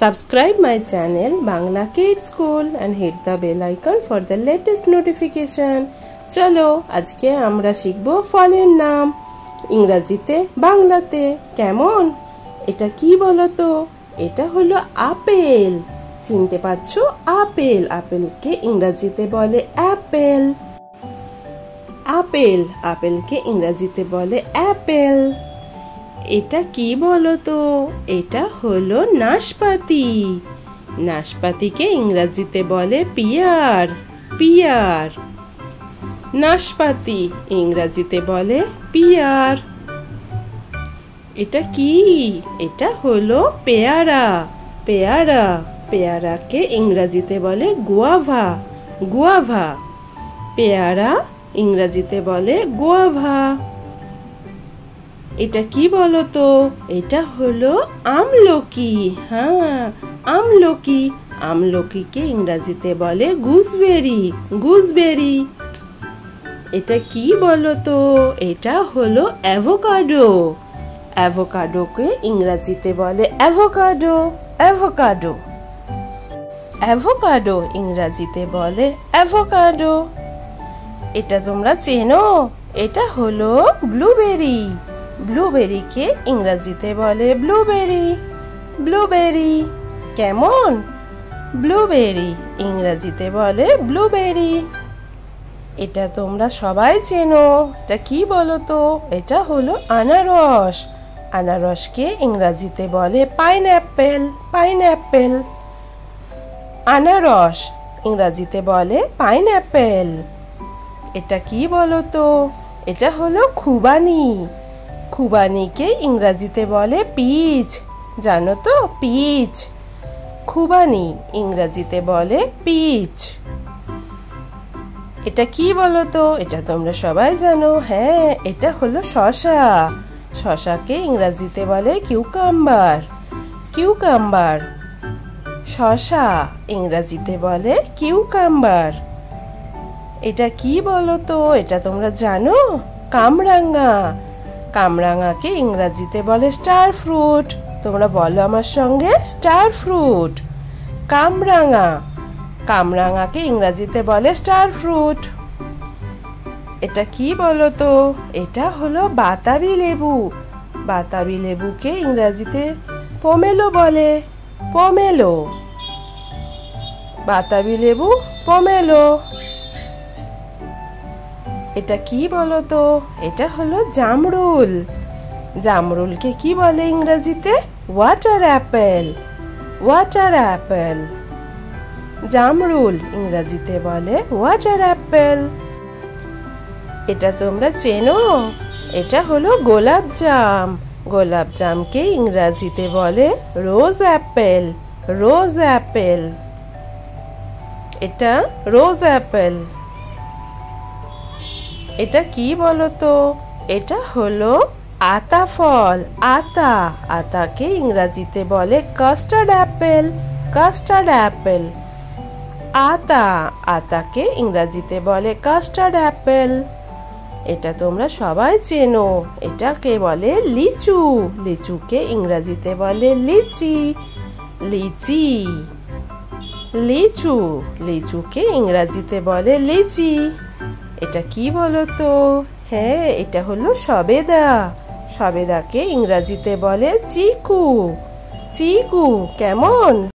Subscribe my channel Bangla Kids School and hit the bell icon for the latest notification. চলো আজকে আমরা শিখব ফলের নাম ইংরেজিতে বাংলাতে কেমন। এটা কি বলো তো? এটা হলো আপেল। চিনতে পারছো? আপেল। আপেলকে ইংরেজিতে বলে অ্যাপেল। আপেল আপেলকে ইংরেজিতে বলে অ্যাপেল। এটা কি বলো তো? এটা হলো নাশপাতি। নাশপাতিকে ইংরেজিতে বলে পিয়ার। পিয়ার। নাশপাতি ইংরেজিতে বলে পিয়ার। এটা কি? এটা হলো পেয়ারা। পেয়ারা। পেয়ারাকে ইংরেজিতে বলে গুয়াভা। গুয়াভা। পেয়ারা ইংরেজিতে বলে গুয়াভা। এটা কি বলো তো? এটা হলো আমলকি। হ্যাঁ, আমলকি। আমলকিকে ইংরেজিতে বলে গুজবেরি। গুজবেরি। এটা কি বলো তো? এটা হলো অ্যাভোকাডো। অ্যাভোকাডোকে ইংরেজিতে বলে অ্যাভোকাডো। অ্যাভোকাডো। অ্যাভোকাডো ইংরেজিতে বলে অ্যাভোকাডো। এটা তোমরা চেনো? এটা হলো ব্লুবেরি। ব্লুবেরিকে ইংরেজিতে বলে ব্লুবেরি। ব্লুবেরি। কেমন? ব্লুবেরি ইংরেজিতে বলে ব্লুবেরি। এটা তোমরা সবাই চেনো। এটা কি বলো তো? এটা হলো আনারস। আনারসকে ইংরেজিতে বলে পাইনঅ্যাপেল। পাইনঅ্যাপেল। আনারস ইংরেজিতে বলে পাইনঅ্যাপেল। এটা কি বলো তো? এটা হলো খুবানি। খুবানিকে ইংরেজিতে বলে পিচ। জানো তো? পিচ। খুবানি ইংরেজিতে বলে পিচ। এটা কি বলো তো? এটা তোমরা সবাই জানো। হ্যাঁ, এটা হলো শসা। শসাকে ইংরেজিতে বলে কিউকাম্বার। কিউকাম্বার। শসা ইংরেজিতে বলে কিউকাম্বার। এটা কি বলো তো? এটা তোমরা জানো? কামরাঙা। কামরাঙাকে ইংরেজিতে বলে স্টার ফ্রুট। তোমরা বলো আমার সঙ্গে, স্টার ফ্রুট। কামরাঙা। কামরাঙাকে ইংরেজিতে বলে স্টার ফ্রুট। এটা কি বলো তো? এটা হলো বাতাবি লেবু। বাতাবি লেবুকে ইংরেজিতে পমেলো বলে। পমেলো। বাতাবি লেবু পমেলো। এটা কি বলো তো? এটা হলো জামরুল। জামরুলকে কি বলে ইংরেজিতে? Water Apple. Water Apple. জামরুল ইংরেজিতে বলে ওয়াটার অ্যাপেল। এটা তোমরা চেনো? এটা হলো গোলাপ জাম। গোলাপ জামকে ইংরেজিতে বলে রোজ অ্যাপেল। রোজ অ্যাপেল। এটা রোজ অ্যাপেল। এটা কি বলো তো? এটা হলো আতা ফল। আতা। আতাকে ইংরেজিতে বলে কাস্টার্ড অ্যাপেল। Custard apple. আতা। আতাকে ইংরেজিতে বলে কাস্টার্ড অ্যাপেল। এটা তোমরা সবাই চেনো। এটাকে বলে লিচু। লিচুকে ইংরেজিতে বলে লিচি। লিচি। লিচু। লিচুকে ইংরেজিতে বলে লিচি। এটা কি বলো তো? হ্যাঁ, এটা হলো সবেদা। সবেদাকে ইংরেজিতে বলে চিকু। চিকু। কেমন?